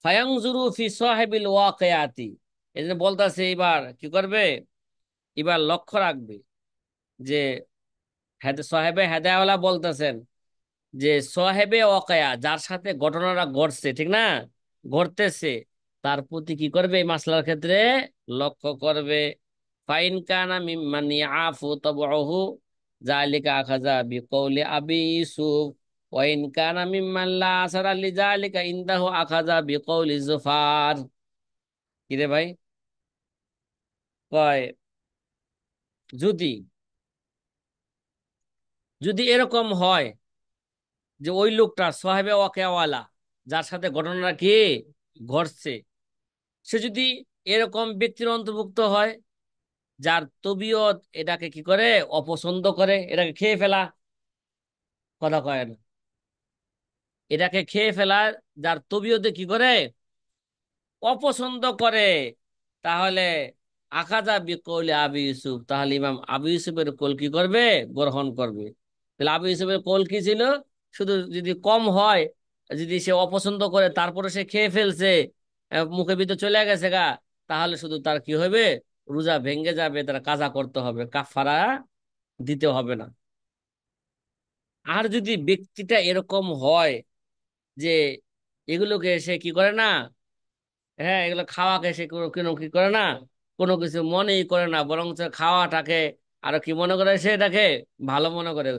S1: ফায়াংজুরু ফি সাহিবিল ওয়াকিয়াতি, এই জন্য বলতেছে এবার কি করবে, এবার লক্ষ্য রাখবে যে সাহেবে হেদায়াওয়ালা বলতেছেন যে সাহেবে ওয়াকিয়া, যার সাথে ঘটনাটা ঘটছে, ঠিক না, ঘটতেছে, তার প্রতি কি করবে এই মাসলার ক্ষেত্রে লক্ষ্য করবে। ফাইন কানা মিম্মান ইয়াফু তাবউহু যালিকা আখাযা বিকৌলি আবি ইউসুফ, ওয়া ইন কানা মিম্মান লা আসারা লিযালিকা ইনদাহু আখাযা বিকৌলি জুফার। কিরে ভাই, কয় যদি, যদি এরকম হয় যে ওই লোকটা সাহেবে ওয়াকিয়াওয়ালা, যার সাথে ঘটনাটা কি ঘটছে, সে যদি এরকম ব্যক্তির অন্তর্ভুক্ত হয় যার তবিয়ত এটাকে কি করে, অপছন্দ করে, এটাকে খেয়ে ফেলা, কথা কয় না, এটাকে খেয়ে ফেলা, যার তবিয়তে কি করে, অপছন্দ করে, তাহলে আখাযা বিকৌলি আবি ইউসুফ, তাহলে ইমাম আবু ইউসুফের কোল কি করবে, গ্রহণ করবে। তাহলে আবু ইউসুফের কোল কি ছিল, শুধু যদি কম হয়, যদি সে অপছন্দ করে তারপরে সে খেয়ে ফেলছে, মুখে ভিতরে চলে গেছে গা, তাহলে শুধু তার কি হবে, রোজা ভেঙ্গে যাবে, তার কাজা করতে হবে, কাফারা দিতে হবে না। আর যদি ব্যক্তিটা এরকম হয় যে এগুলোকে সে কি করে না, হ্যাঁ এগুলো খাওয়াকে সে কোনো কোনো কি করে না, কোনো কিছু মনেই করে না, বরং খাওয়াটাকে আরো কি মনে করে, সে এটাকে ভালো মনে করে,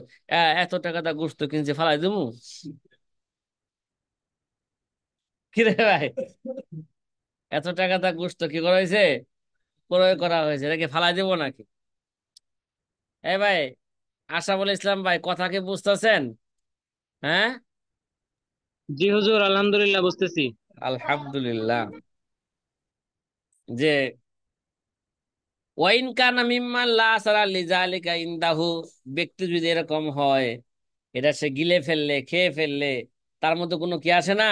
S1: এত টাকা তা গোস্ত কিনছে ফালাই দিমু, কিরে ভাই, এত টাকা তা গোস্ত কি করা হয়েছে, ক্রয় করা হয়েছে, এটাকে ফালাই দিব নাকি। এই ভাই, আশরাফুল ইসলাম ভাই, কথা কি বুঝতেছেন? হ্যাঁ,
S2: জি হুজুর, আলহামদুলিল্লাহ বুঝতেছি।
S1: আলহামদুলিল্লাহ। যে ওয়াইন কানা মিম্মান লা আসারা লিযালিকা ইনদাহু, ব্যক্তি যদি এরকম হয়, এটা সে গিলে ফেললে, খেয়ে ফেললে, তার মধ্যে কোনো কি আসে না,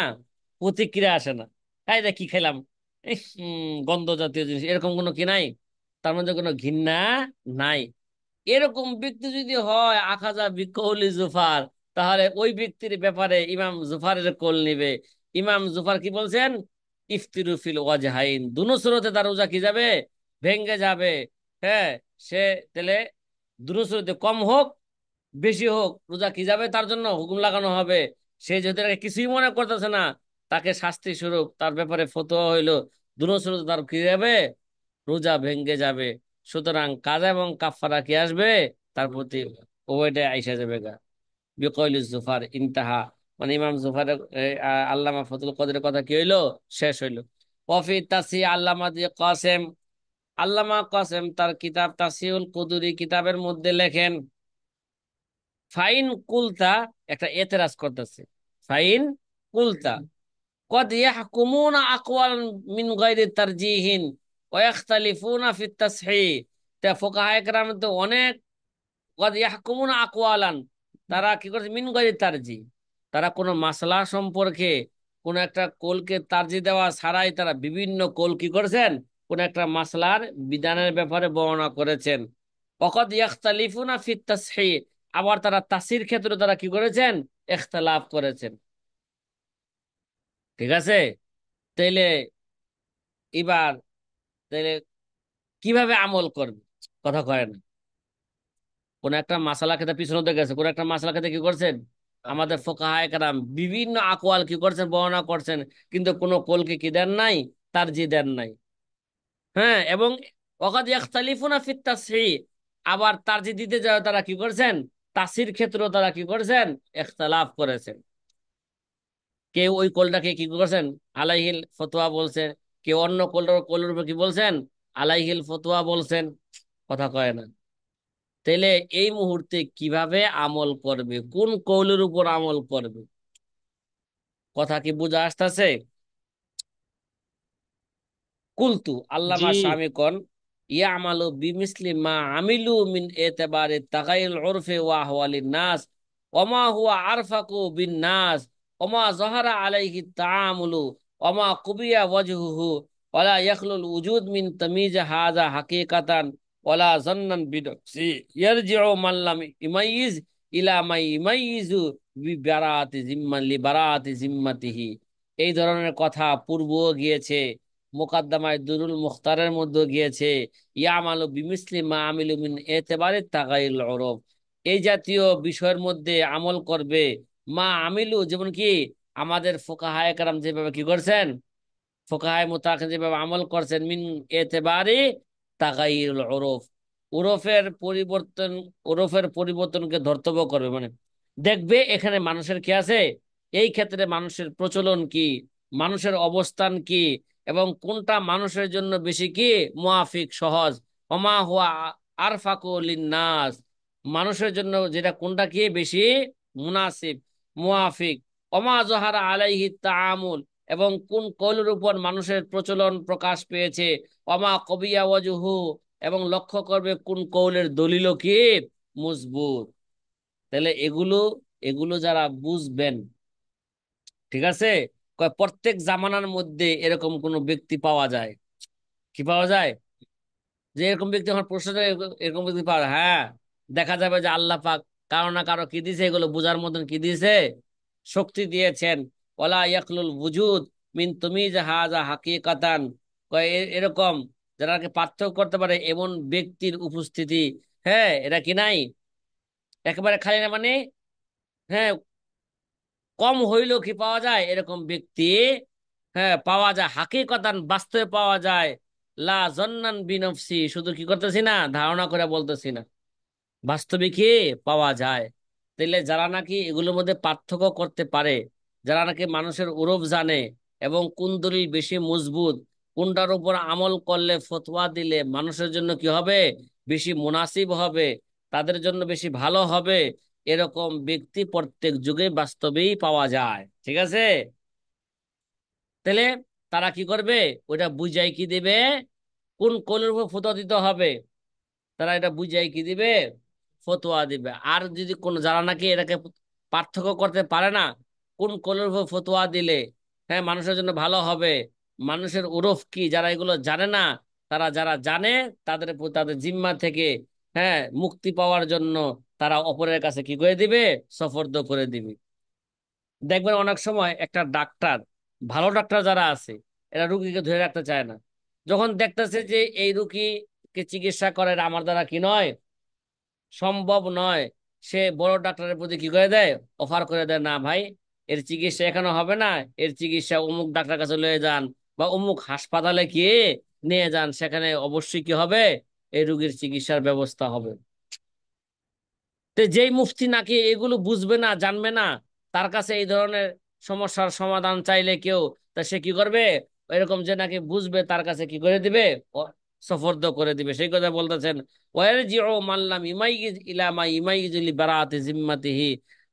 S1: প্রতিক্রিয়া আসে না, এই রে কি খেলাম, গন্ধ জাতীয় জিনিস, এরকম কোনো কি নাই, তার মধ্যে কোনো ঘৃণা নাই। এরকম ব্যক্তি যদি হয় আখাযা বিকৌলি জুফার, তাহলে ওই ব্যক্তির ব্যাপারে ইমাম জুফারের কোল নিবে। ইমাম জুফার কি বলছেন, ইফতিরু ফিল ওয়াজহাইন, দুনো সুরতে তার রোজা কি যাবে, ভেঙ্গে যাবে। হ্যাঁ, সে তাহলে দুনো সুরতে কম হোক বেশি হোক, রোজা কি যাবে তার জন্য হুকুম লাগানো হবে। সে যদি এটাকে কিছুই মনে করতেছে না, তাকে শাস্তি স্বরূপ তার ব্যাপারে ফতোয়া হইলো দুনো স্বরূপ তার কি যাবে, রোজা ভেঙ্গে যাবে। সুতরাং কাজা এবং কাফারা কি আসবে তার প্রতি, ওইটা আইসা যাবে গা। বিকইল জুফার ইন্তাহা, মানে ইমাম জুফার আল্লামা ফতুল কদরের কথা কি হইলো, শেষ হইলো। ওয়াফি তাসি আল্লামা দিয়ে কাসেম, আল্লামা কাসেম তার কিতাব তাসিউল কুদুরি কিতাবের মধ্যে লেখেন, ফাইন কুলতা, একটা এতেরাজ করতেছে, ফাইন কুলতা কদ ইয়াহকুমুনা আকওয়ালান মিন গায়রি তারজিহিন ওয়া ইখতালিফুনা ফিত তাসহিহ। তা ফুকাহায়ে কেরাম তো অনেক, কদ ইয়াহকুমুনা আকওয়ালান, তারা কি করছে, মিন গায়রি তারজিহ, তারা কোনো মাসলা সম্পর্কে কোন একটা কোলকে তারজি দেওয়া ছাড়াই তারা বিভিন্ন কোল কি করেছেন, কোন একটা মাসলার বিধানের ব্যাপারে বর্ণনা করেছেন। ওয়াকাদ ইয়াখতালিফুনা ফিত তাসহিহ, আবার তারা তাসির ক্ষেত্রে তারা কি করেছেন, ইখতিলাফ করেছেন। ঠিক আছে, তাইলে এবার, তাইলে কিভাবে আমল করবে, কথা কয় না। কোন একটা মাসালা খেতে পিছনে দিয়ে গেছে, কোন একটা মাসালা খেতে কি করছেন, আমাদের ফোকাহায়ে কেরাম বিভিন্ন আকওয়াল কি করছেন, বর্ণনা করছেন, কিন্তু কোনো কোলকে কি দেন নাই, তারজি দেন নাই। হ্যাঁ, এবং ওয়াকাদ ইয়াখতালিফুনা ফিত তাসহিহ, আবার তারজি দিতে যায় তারা কি করছেন, তাসির ক্ষেত্রেও তারা কি করছেন, ইখতিলাফ করেছেন। কেউ ওই কোলটাকে কি করছেন, আলাইহিল ফতোয়া বলছেন, কেউ অন্য কোলের উপর কি বলছেন, আলাইহিল ফতোয়া বলছেন। কথা কয় না। তাহলে এই মুহূর্তে কিভাবে আমল করবে, কোন কৌলের উপর আমল করবে, কথা কি বুঝা আসতেছে? কুলতু
S2: জি।
S1: আল্লামা স্বামী কন, ইয়া আমালু বিমিসলি মা আমিলু মিন এতেবারে তাগাইল উরফে ওয়া আহওয়ালিন নাস ওমা হুয়া আরফাকু বিন নাস ওমা জহারা আলাইহি তাআমুলু ওমা কুবিয়া ওয়াজহুহু ওয়ালা ইয়াখলুল উজুদ মিন তামিজ হাযা হাকিকাতান ওয়ালা জান্নান বিনফসি ইয়ারজিউ মান লাম ইমাইয়িজ ইলা মাই ইমাইয়িজু বিবারাতি জিম্মান লিবারাতি জিম্মাতিহি। এই ধরনের কথা পূর্বও গিয়েছে, মোকাদ্দমায় দুরুল মুখতারের মধ্যে গিয়েছে, ইয়ামালু বিমিসলি মা আমিলু মিন এতেবারে তাগাইল উরুফ, এই জাতীয় বিষয়ের মধ্যে আমল করবে। মা আমিলু, যেমন কি আমাদের ফুকাহায়ে কেরাম যেভাবে কি করছেন, ফোকাহায় মুতাকিন যেভাবে আমল করছেন, মিন এতেবারি তাগাইরুল উরুফ, উরফের পরিবর্তন, উরফের পরিবর্তনকে ধর্তব্য করবে, মানে দেখবে এখানে মানুষের কি আছে, এই ক্ষেত্রে মানুষের প্রচলন কি, মানুষের অবস্থান কি, এবং কোনটা মানুষের জন্য বেশি কি মুআফিক সহজ, ওমা হুয়া আরফাকু লিন্নাস, মানুষের জন্য যেটা কোনটা কি বেশি মুনাসিব, মুআফিক, ওমা জহারা আলাইহি তাআমুল, এবং কোন কৌলের উপর মানুষের প্রচলন প্রকাশ পেয়েছে, অমা কবিয়া ওয়াজুহু, এবং লক্ষ্য করবে কোন কৌলের দলিল কি মজবুত। তাহলে এগুলো, এগুলো যারা বুঝবেন, ঠিক আছে, কয় প্রত্যেক জামানার মধ্যে এরকম কোন ব্যক্তি পাওয়া যায়, কি পাওয়া যায়, যে এরকম ব্যক্তি আমার প্রশ্ন এরকম ব্যক্তি পাওয়া যায়, হ্যাঁ, দেখা যাবে যে আল্লাহ পাক কারো না কারো কি দিয়েছে, এগুলো বোঝার মতন কি দিয়েছে, শক্তি দিয়েছেন। ওয়ালা ইয়াকলুল বুজুদ মিন তুমিজ হাযা হাকিকাতান, কয় এরকম যারা পার্থক্য করতে পারে এমন ব্যক্তির উপস্থিতি, হ্যাঁ, এটা কি নাই, একেবারে খালি না, মানে হ্যাঁ, কম হইলেও কি পাওয়া যায় এরকম ব্যক্তি, হ্যাঁ পাওয়া যায়, হাকিকতান বাস্তবে পাওয়া যায়। লা জন্নান বিনফসি, শুধু কি করতেছি না, ধারণা করে বলতেছি না, বাস্তবিকই পাওয়া যায়। তাইলে যারা নাকি এগুলোর মধ্যে পার্থক্য করতে পারে, যারা নাকি মানুষের উরূপ জানে, এবং কোন দলিল বেশি মজবুত, কোনটার উপর আমল করলে ফতোয়া দিলে মানুষের জন্য কি হবে, বেশি মুনাসিব হবে, তাদের জন্য বেশি ভালো হবে, এরকম ব্যক্তি প্রত্যেক যুগে বাস্তবেই পাওয়া যায়। ঠিক আছে, তাহলে তারা কি করবে, ওইটা বুঝাই কি দিবে, কোন কোলের উপর ফতোয়া দিতে হবে, তারা এটা বুঝাই কি দিবে, ফতোয়া দিবে। আর যদি কোন যারা নাকি এটাকে পার্থক্য করতে পারে না, কোন কোলের উপর ফতোয়া দিলে হ্যাঁ মানুষের জন্য ভালো হবে, মানুষের উরুফ কি, যারা এগুলো জানে না, তারা যারা জানে তাদের তাদের জিম্মা থেকে হ্যাঁ মুক্তি পাওয়ার জন্য তারা অপরের কাছে কি করে দিবে, সফর্দ করে দিবে। দেখবেন অনেক সময় একটা ডাক্তার, ভালো ডাক্তার যারা আছে, এরা রুগীকে ধরে রাখতে চায় না, যখন দেখতেছে যে এই রুগীকে চিকিৎসা করার আমার দ্বারা কি নয়, সম্ভব নয়, সে বড় ডাক্তারের প্রতি কি করে দেয়, অফার করে দেয়, না ভাই, এর চিকিৎসা এখানে হবে না, এর চিকিৎসা অমুক ডাক্তার কাছে লয়ে যান, বা অমুক হাসপাতালে গিয়ে নিয়ে যান, সেখানে অবশ্যই কি হবে, এই রোগীর চিকিৎসার ব্যবস্থা হবে। তো যেই মুফতি নাকি এগুলো বুঝবে না, জানবে না, তার কাছে এই ধরনের সমস্যার সমাধান চাইলে কেউ, তা সে কি করবে, এরকম যে নাকি বুঝবে তার কাছে কি করে দিবে, সফর্দ করে দিবে। সেই কথা বলতেছেন, ওয়ারজিউ মাল্লাম ইমাইয়িজ ইলা মা ইমাইয়িজু লিবারাআতি জিম্মাতিহি,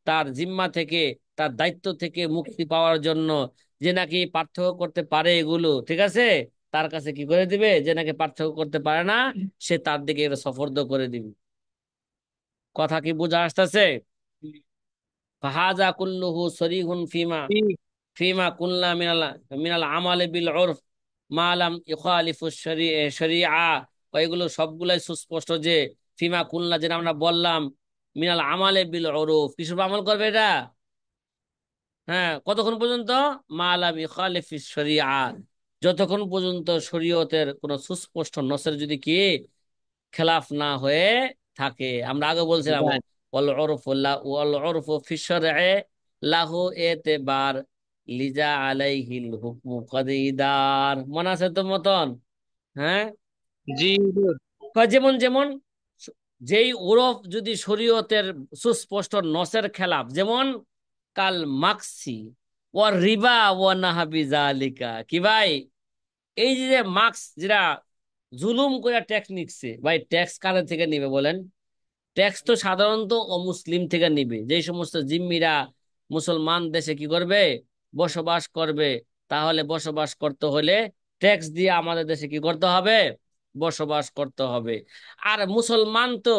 S1: তার জিম্মা থেকে, তার দায়িত্ব থেকে মুক্তি পাওয়ার জন্য, যে নাকি পার্থক্য করতে পারে এগুলো, ঠিক আছে, তার কাছে কি করে দিবে, যে নাকি পার্থক্য করতে পারে না, সে তার দিকে এটা সফর্দ করে দিবে। কথা কি বোঝা আসতেছে? ফাহাজা কুল্লুহু সরিহুন ফিমা
S2: জি
S1: ফিমা কুল্লা মিনাল মিনাল আমালে বিল উরফ মা লাম ইখালিফু শরিআ। এগুলো সবগুলাই সুস্পষ্ট যে ফিমা কুল্লা, যেটা আমরা বললাম, মিনাল আমালে বিল উরফ, কিসব আমল করবে এটা, হ্যাঁ, কতক্ষণ পর্যন্ত, মা লাম ইখালিফিস শরিআ, যতক্ষণ পর্যন্ত শরীয়তের কোন সুস্পষ্ট নসের যদি কি খেলাফ না হয়ে থাকে। আমরা আগে বলছিলাম,
S2: ভাই।
S1: ওয়াল উরফু ওয়াল উরফু ফি শারঈ লাহু এতেবার লিজা আলাইহিল হুকমু কদিদার, মনে আছে তো মতন? হ্যাঁ,
S2: জি হুজুর।
S1: যেমন যেমন যেই ওরফ যদি শরীয়তের সুস্পষ্ট নসের খেলাফ, যেমন কাল মাকসি ও রিবা ও নাহাবি জালিকা, কি ভাই, এই যে মার্কস যেটা জুলুম করে ট্যাক্স নিচ্ছে, ভাই ট্যাক্স কাদের থেকে নিবে বলেন? ট্যাক্স তো সাধারণত অমুসলিম থেকে নিবে, যে সমস্ত জিম্মিরা মুসলমান দেশে কি করবে, বসবাস করবে, তাহলে বসবাস করতে হলে ট্যাক্স দিয়ে আমাদের দেশে কি করতে হবে, বসবাস করতে হবে। আর মুসলমান তো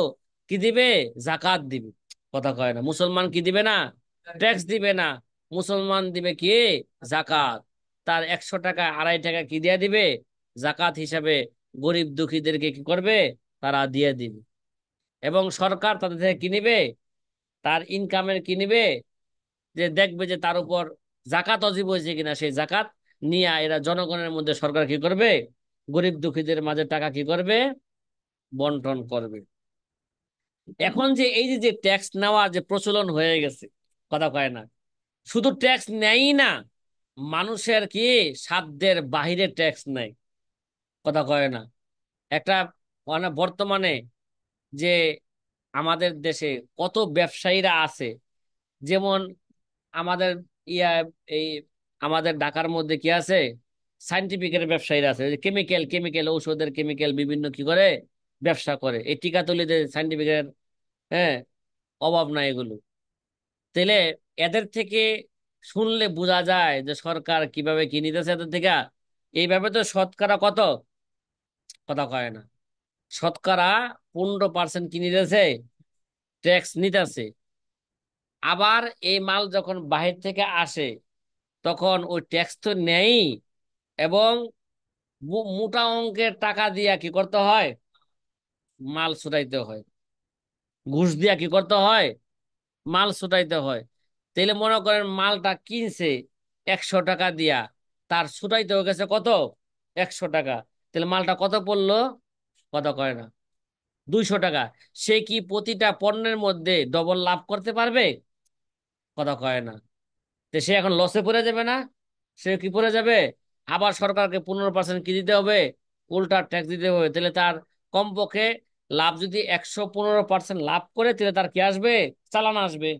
S1: কি দিবে, জাকাত দিবে। কথা কয় না, মুসলমান কি দিবে না, ট্যাক্স দিবে না, মুসলমান দিবে কি, জাকাত। তার 100 টাকা 2.5 টাকা কি দিয়ে দিবে, জাকাত হিসাবে গরিব দুঃখীদেরকে কি করবে, তারা দিয়ে দিবে। এবং সরকার তাদের থেকে কি নিবে, তার ইনকামের কি নিবে, যে দেখবে যে তার উপর জাকাত অজীব হয়েছে কিনা, সেই জাকাত নিয়ে এরা জনগণের মধ্যে, সরকার কি করবে, গরিব দুঃখীদের মাঝে টাকা কি করবে, বন্টন করবে। এখন যে এই যে যে ট্যাক্স নেওয়া যে প্রচলন হয়ে গেছে, কথা কয় না, শুধু ট্যাক্স নেয়ই না, মানুষের কি সাধ্যের বাহিরে ট্যাক্স নেয়। কথা কয় না, একটা মানে বর্তমানে যে আমাদের দেশে কত ব্যবসায়ীরা আছে, যেমন আমাদের ইয়া এই আমাদের ঢাকার মধ্যে কি আছে, সাইন্টিফিকের ব্যবসায়ীরা আছে, কেমিক্যাল কেমিক্যাল ঔষধের কেমিক্যাল বিভিন্ন কি করে ব্যবসা করে, এই টিকা তৈরিতে সাইন্টিফিকের, হ্যাঁ, অভাব নাই এগুলো। তাহলে এদের থেকে শুনলে বোঝা যায় যে সরকার কিভাবে কি নিতেছে এদের থেকে। এইভাবে তো শতকরা কত, কথা কয় না, শতকরা 15% কি নিতেছে, ট্যাক্স নিতেছে। আবার এই মাল যখন বাহির থেকে আসে, তখন ওই ট্যাক্স তো নেই, এবং মোটা অঙ্কের টাকা দিয়া কি করতে হয়, মাল ছুটাইতে হয়, ঘুষ দিয়া কি করতে হয়, মাল ছুটাইতে হয়। তাইলে মনে করেন মালটা কিনছে 100 টাকা দিয়া, তার ছুটাইতে হয়ে গেছে কত, 100 টাকা, তাহলে মালটা কত পড়লো, কথা কয় না, 200 টাকা। সে কি প্রতিটা পণ্যের মধ্যে ডবল লাভ করতে পারবে? কথা কয় না। তো সে এখন লসে পড়ে যাবে না? সে কি পড়ে যাবে, আবার সরকারকে 15% কি দিতে হবে, উল্টা ট্যাক্স দিতে হবে। তাহলে তার কমপক্ষে লাভ যদি 115% লাভ করে, তাহলে তার কি আসবে, চালান আসবে।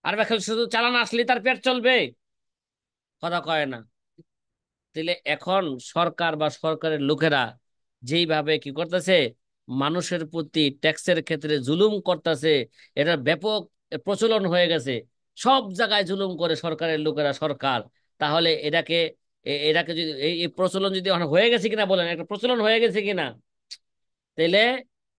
S1: আর খালি শুধু চালান আসলে তার পেট চলবে? কথা কয় না। তাহলে এখন সরকার বা সরকারের লোকেরা যেইভাবে কি করতেছে, মানুষের প্রতি ট্যাক্সের ক্ষেত্রে জুলুম করতেছে, এটা ব্যাপক প্রচলন হয়ে গেছে। সব জায়গায় জুলুম করে সরকারের লোকেরা, সরকার। তাহলে এটাকে এটাকে যদি এই এই প্রচলন যদি হয়ে গেছে কিনা বলেন, একটা প্রচলন হয়ে গেছে কিনা, তাইলে